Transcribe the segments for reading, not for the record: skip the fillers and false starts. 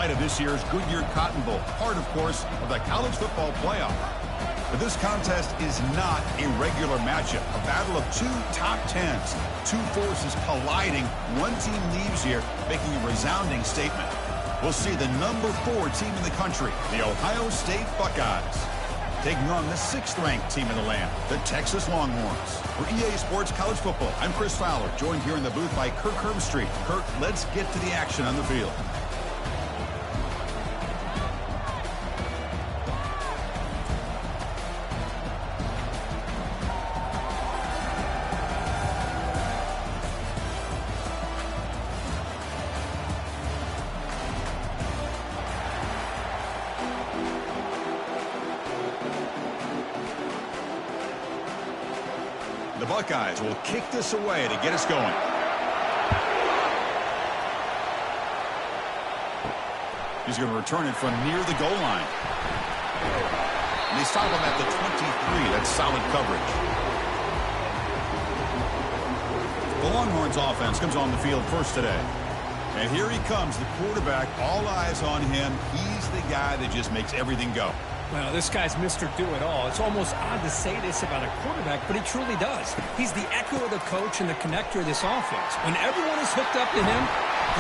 Of this year's Goodyear Cotton Bowl, part, of course, of the college football playoff. But this contest is not a regular matchup, a battle of two top tens, two forces colliding. One team leaves here making a resounding statement. We'll see the number 4 team in the country, the Ohio State Buckeyes, taking on the 6th-ranked team in the land, the Texas Longhorns. For EA Sports College Football, I'm Chris Fowler, joined here in the booth by Kirk Herbstreit. Kirk, let's get to the action on the field. The Buckeyes will kick this away to get us going. He's going to return it from near the goal line. And they stop him at the 23. That's solid coverage. The Longhorns offense comes on the field first today. And here he comes, the quarterback, all eyes on him. He's the guy that just makes everything go. Well, this guy's Mr. Do-It-All. It's almost odd to say this about a quarterback, but he truly does. He's the echo of the coach and the connector of this offense. When everyone is hooked up to him,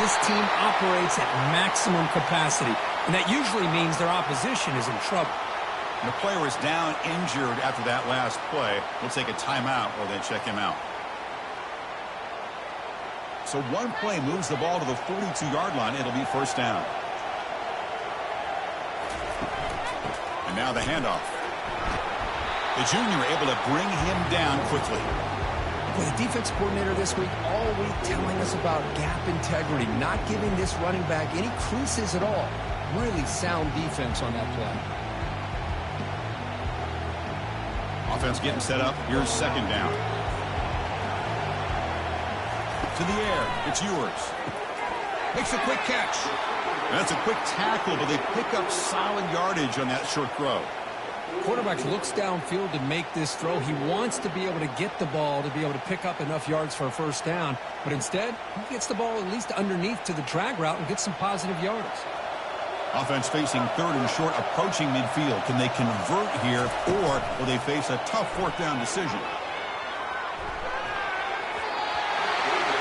this team operates at maximum capacity, and that usually means their opposition is in trouble. And the player is down injured after that last play. We'll take a timeout or then check him out. So one play moves the ball to the 42-yard line. It'll be first down. And now the handoff. The junior able to bring him down quickly. Well, the defense coordinator this week all week telling us about gap integrity, not giving this running back any creases at all. Really sound defense on that play. Offense getting set up. Here's second down. To the air. It's yours. Makes a quick catch. That's a quick tackle, but they pick up solid yardage on that short throw. Quarterback looks downfield to make this throw. He wants to be able to get the ball to be able to pick up enough yards for a first down. But instead, he gets the ball at least underneath to the drag route and gets some positive yards. Offense facing third and short, approaching midfield. Can they convert here, or will they face a tough fourth down decision?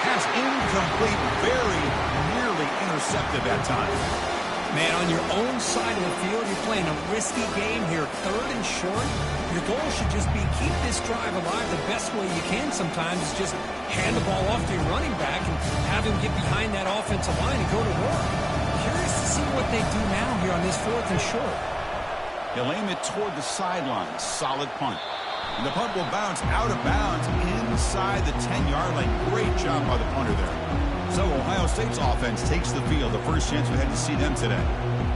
Pass incomplete, very nearly intercepted that time. Man, on your own side of the field, you're playing a risky game here. Third and short, your goal should just be keep this drive alive the best way you can sometimes is just hand the ball off to your running back and have him get behind that offensive line and go to work. Curious to see what they do now here on this fourth and short. He'll aim it toward the sideline. Solid punt. And the punt will bounce out of bounds inside the 10-yard line. Great job by the punter there. So Ohio State's offense takes the field. The first chance we had to see them today.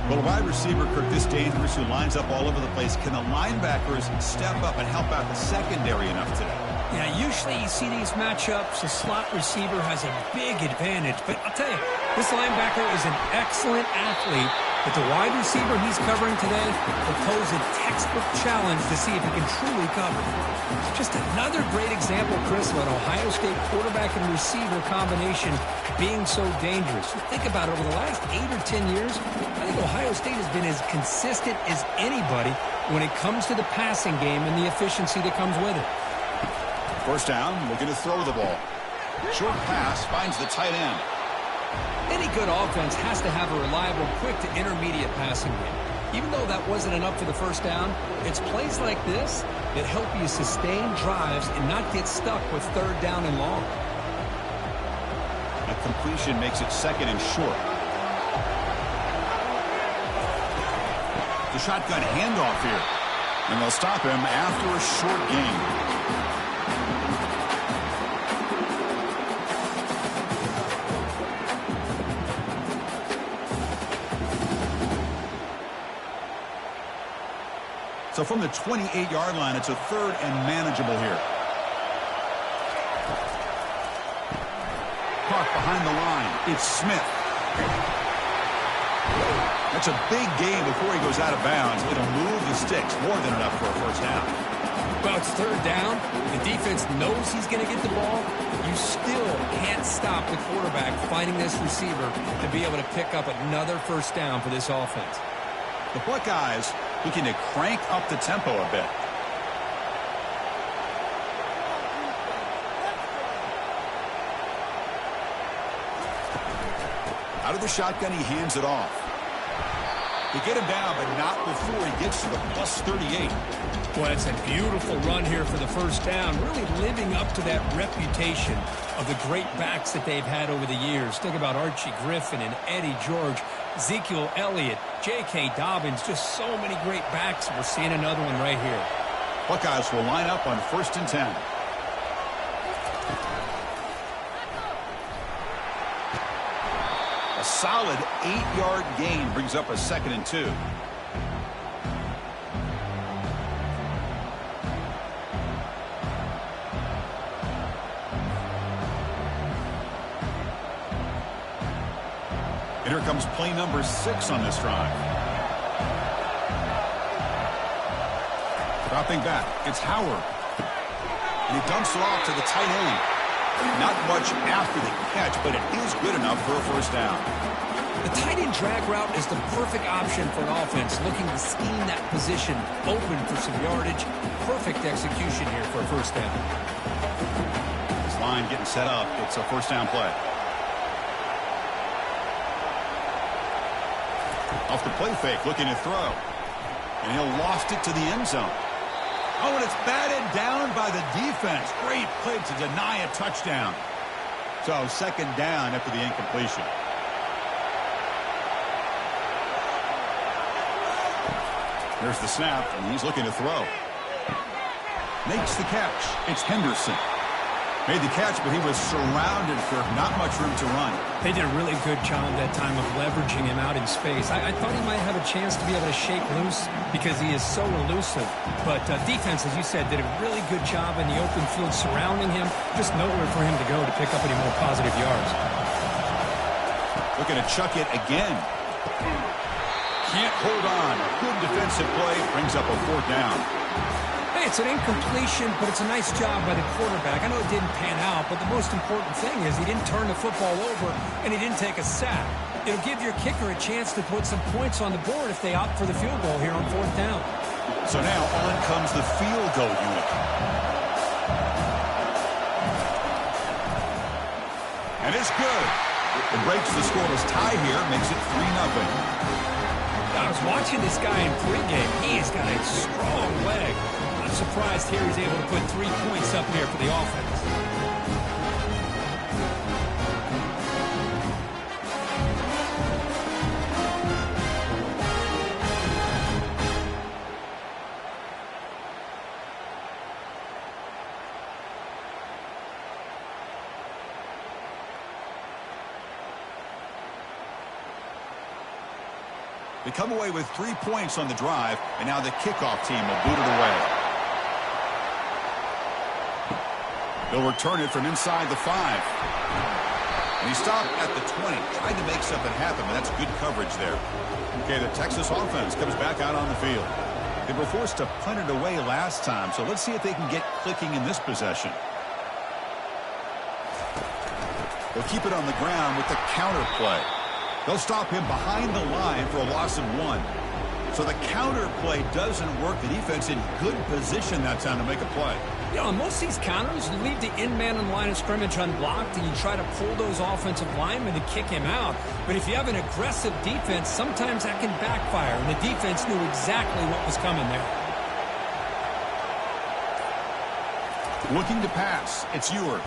Well, a wide receiver, Kirk, this dangerous, who lines up all over the place. Can the linebackers step up and help out the secondary enough today? Yeah, usually you see these matchups, the slot receiver has a big advantage. But I'll tell you, this linebacker is an excellent athlete. But the wide receiver he's covering today will pose a textbook challenge to see if he can truly cover. Just another great example, Chris, of an Ohio State quarterback and receiver combination being so dangerous. You think about it, over the last 8 or 10 years, I think Ohio State has been as consistent as anybody when it comes to the passing game and the efficiency that comes with it. First down, looking to throw the ball. Short pass finds the tight end. Any good offense has to have a reliable, quick to intermediate passing game. Even though that wasn't enough for the first down, it's plays like this that help you sustain drives and not get stuck with third down and long. A completion makes it second and short. The shotgun handoff here. And they'll stop him after a short gain. So from the 28-yard line, it's a third and manageable here. Park behind the line. It's Smith. That's a big gain before he goes out of bounds. It'll move the sticks. More than enough for a first down. Well, it's third down. The defense knows he's going to get the ball. You still can't stop the quarterback finding this receiver to be able to pick up another first down for this offense. The Buckeyes looking to crank up the tempo a bit. Out of the shotgun, he hands it off. They get him down, but not before he gets to the plus 38. Well, it's a beautiful run here for the first down, really living up to that reputation of the great backs that they've had over the years. Think about Archie Griffin and Eddie George, Ezekiel Elliott, J.K. Dobbins, just so many great backs. We're seeing another one right here. Buckeyes will line up on 1st and 10. A solid 8-yard gain brings up a 2nd and 2. And here comes play number 6 on this drive. Dropping back, it's Howard. And he dumps it off to the tight end. Not much after the catch, but it is good enough for a first down. The tight end drag route is the perfect option for an offense looking to scheme that position open for some yardage. Perfect execution here for a first down. This line getting set up. It's a first down play. Off the play fake, looking to throw. And he'll loft it to the end zone. Oh, and it's batted down by the defense. Great play to deny a touchdown. So 2nd down after the incompletion. There's the snap, and he's looking to throw. Makes the catch. It's Henderson. Made the catch, but he was surrounded for not much room to run. They did a really good job that time of leveraging him out in space. I thought he might have a chance to be able to shake loose because he is so elusive. But defense, as you said, did a really good job in the open field surrounding him. Just nowhere for him to go to pick up any more positive yards. Looking to chuck it again. Can't hold on. Good defensive play. Brings up a 4th down. Hey, it's an incompletion, but it's a nice job by the quarterback. I know it didn't pan out, but the most important thing is he didn't turn the football over and he didn't take a sack. It'll give your kicker a chance to put some points on the board if they opt for the field goal here on 4th down. So now on comes the field goal unit. And it's good. It breaks the scoreless tie here, makes it 3-0. I was watching this guy in pregame. He has got a strong leg. I'm surprised here he's able to put 3 points up here for the offense. They come away with 3 points on the drive, and now the kickoff team will boot it away. They'll return it from inside the 5. And he stopped at the 20, tried to make something happen, but that's good coverage there. Okay, the Texas offense comes back out on the field. They were forced to punt it away last time, so let's see if they can get clicking in this possession. They'll keep it on the ground with the counter play. They'll stop him behind the line for a loss of 1. So the counter play doesn't work. The defense in good position that time to make a play. You know, on most of these counters, you leave the in man on the line of scrimmage unblocked and you try to pull those offensive linemen to kick him out. But if you have an aggressive defense, sometimes that can backfire. And the defense knew exactly what was coming there. Looking to pass. It's yours.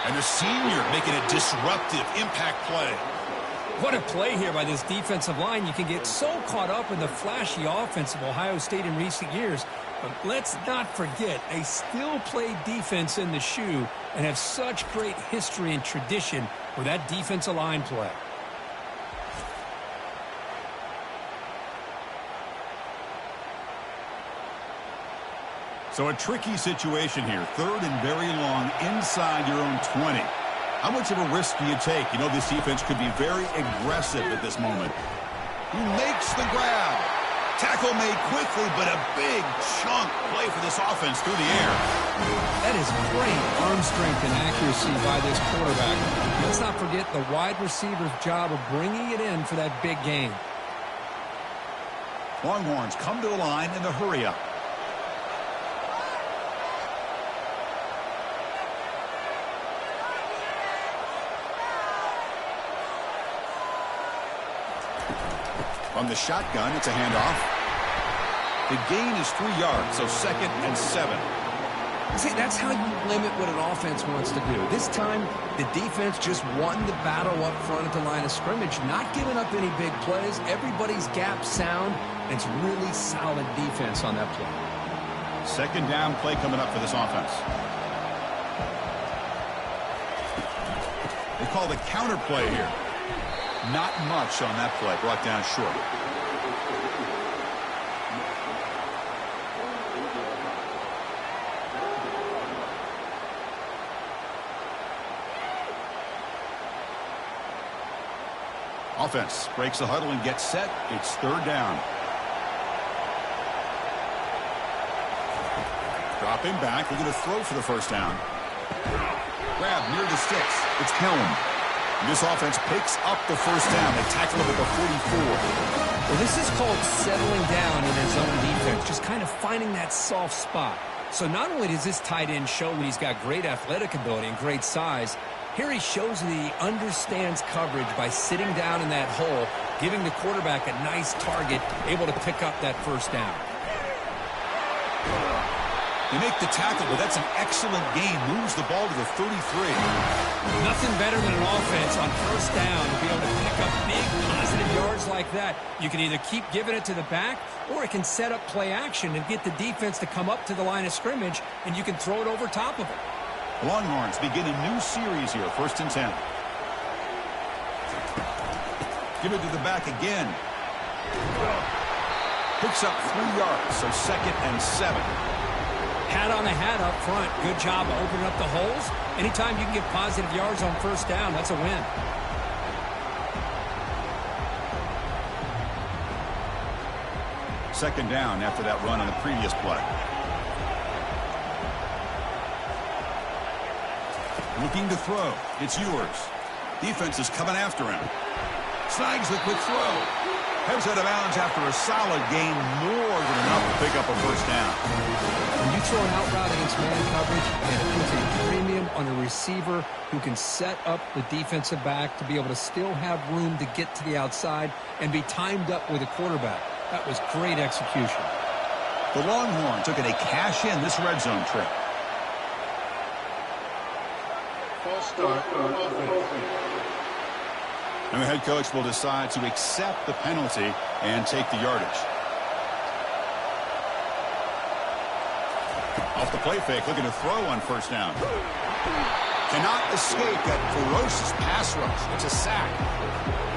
And the senior making a disruptive impact play. What a play here by this defensive line. You can get so caught up in the flashy offense of Ohio State in recent years. But let's not forget, they still play defense in the shoe and have such great history and tradition with that defensive line play. So a tricky situation here. 3rd and very long inside your own 20. How much of a risk do you take? You know this defense could be very aggressive at this moment. He makes the grab. Tackle made quickly, but a big chunk play for this offense through the air. That is great arm strength and accuracy by this quarterback. Let's not forget the wide receiver's job of bringing it in for that big gain. Longhorns come to the line in the hurry-up. On the shotgun, it's a handoff. The gain is 3 yards, so 2nd and 7. See, that's how you limit what an offense wants to do. This time, the defense just won the battle up front at the line of scrimmage, not giving up any big plays. Everybody's gap sound, and it's really solid defense on that play. 2nd down play coming up for this offense. They call the counter play here. Not much on that play, brought down short. Offense breaks the huddle and gets set. It's 3rd down. Dropping back. We're going to throw for the 1st down. Grab near the sticks. It's Helm. This offense picks up the 1st down. They tackle him at the 44. Well, this is called settling down in his own defense, just kind of finding that soft spot. So not only does this tight end show that he's got great athletic ability and great size, here he shows that he understands coverage by sitting down in that hole, giving the quarterback a nice target, able to pick up that 1st down. They make the tackle, but that's an excellent gain. Moves the ball to the 33. Nothing better than an offense on 1st down to be able to pick up big positive yards like that. You can either keep giving it to the back, or it can set up play action and get the defense to come up to the line of scrimmage, and you can throw it over top of it. Longhorns begin a new series here, 1st and 10. Give it to the back again. Picks up 3 yards, so 2nd and 7. Hat on the hat up front. Good job of opening up the holes. Anytime you can get positive yards on 1st down, that's a win. Second down after that run on the previous play. Looking to throw. It's Ewers. Defense is coming after him. Snags the quick throw. Heads out of bounds after a solid gain, more than enough to pick up a 1st down. When you throw an out route against man coverage, and it puts a premium on a receiver who can set up the defensive back to be able to still have room to get to the outside and be timed up with a quarterback. That was great execution. The Longhorns took a cash in this red zone trip. False start on offense. And the head coach will decide to accept the penalty and take the yardage. Off the play fake, looking to throw on 1st down. Cannot escape that ferocious pass rush. It's a sack.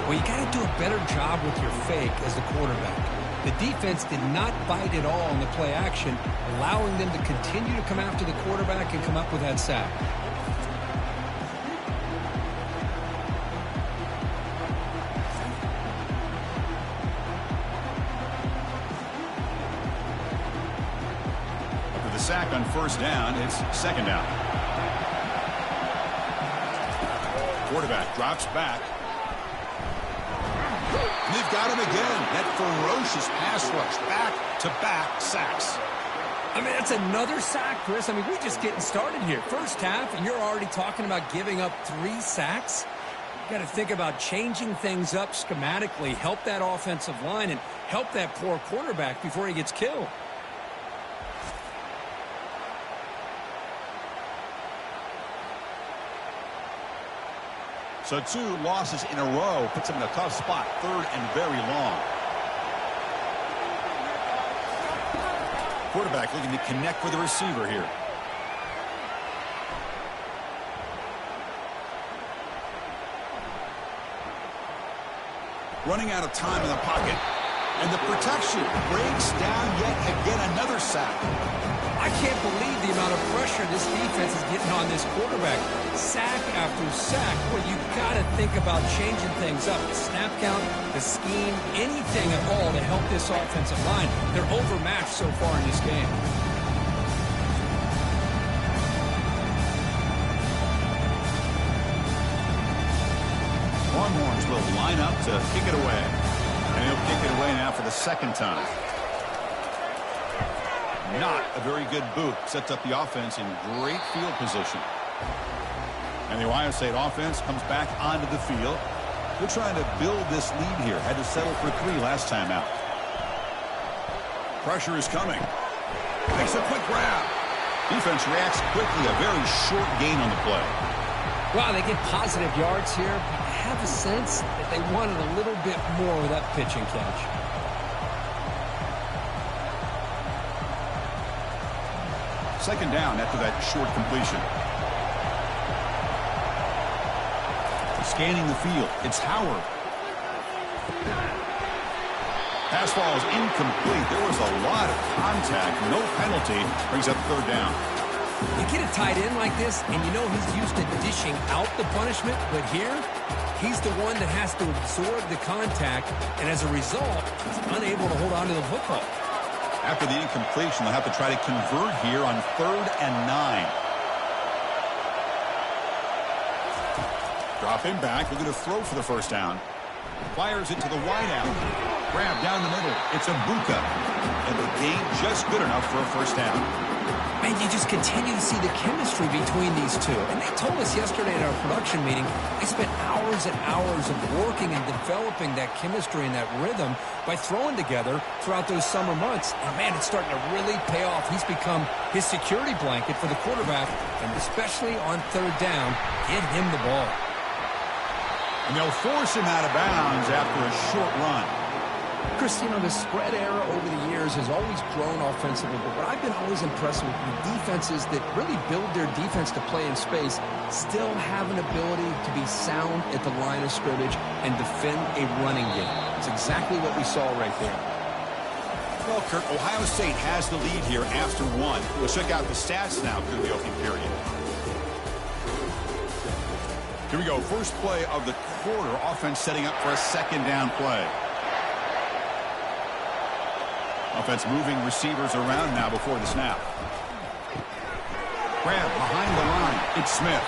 Well, you got to do a better job with your fake as the quarterback. The defense did not bite at all in the play action, allowing them to continue to come after the quarterback and come up with that sack. Sack on 1st down. It's 2nd down. Quarterback drops back. And they've got him again. That ferocious pass rush. Back-to-back sacks. I mean, that's another sack, Chris. I mean, we're just getting started here. 1st half, and you're already talking about giving up 3 sacks. You got to think about changing things up schematically, help that offensive line, and help that poor quarterback before he gets killed. So 2 losses in a row puts him in a tough spot, 3rd and very long. Quarterback looking to connect with the receiver here. Running out of time in the pocket. And the protection breaks down yet again, another sack. I can't believe the amount of pressure this defense is getting on this quarterback. Sack after sack. Well, you got to think about changing things up. The snap count, the scheme, anything at all to help this offensive line. They're overmatched so far in this game. Longhorns will line up to kick it away. And he'll kick it away now for the second time. Not a very good boot. Sets up the offense in great field position. And the Ohio State offense comes back onto the field. They're trying to build this lead here. Had to settle for 3 last time out. Pressure is coming. Makes a quick grab. Defense reacts quickly. A very short gain on the play. Wow, they get positive yards here, but I have a sense that they wanted a little bit more with that pitch and catch. Second down after that short completion. Scanning the field. It's Howard. Pass ball is incomplete. There was a lot of contact. No penalty. Brings up third down. You get a tight end like this, and you know he's used to dishing out the punishment, but here, he's the one that has to absorb the contact, and as a result, he's unable to hold on to the football. After the incompletion, they'll have to try to convert here on 3rd and 9. Dropping back, looking to throw for the first down. Fires it to the wideout. Grab down the middle. It's Ibuka. And the gain just good enough for a first down. Man, you just continue to see the chemistry between these two. And they told us yesterday at our production meeting, they spent hours and hours of working and developing that chemistry and that rhythm by throwing together throughout those summer months. And, man, it's starting to really pay off. He's become his security blanket for the quarterback, and especially on 3rd down, get him the ball. And they'll force him out of bounds after a short run. Chris, you know, the spread era over the years has always grown offensively, but what I've been always impressed with defenses that really build their defense to play in space still have an ability to be sound at the line of scrimmage and defend a running game. It's exactly what we saw right there. Well, Kirk, Ohio State has the lead here after 1. We'll check out the stats now through the opening period. Here we go. First play of the quarter. Offense setting up for a second down play. Offense moving receivers around now before the snap. Grab behind the line. It's Smith.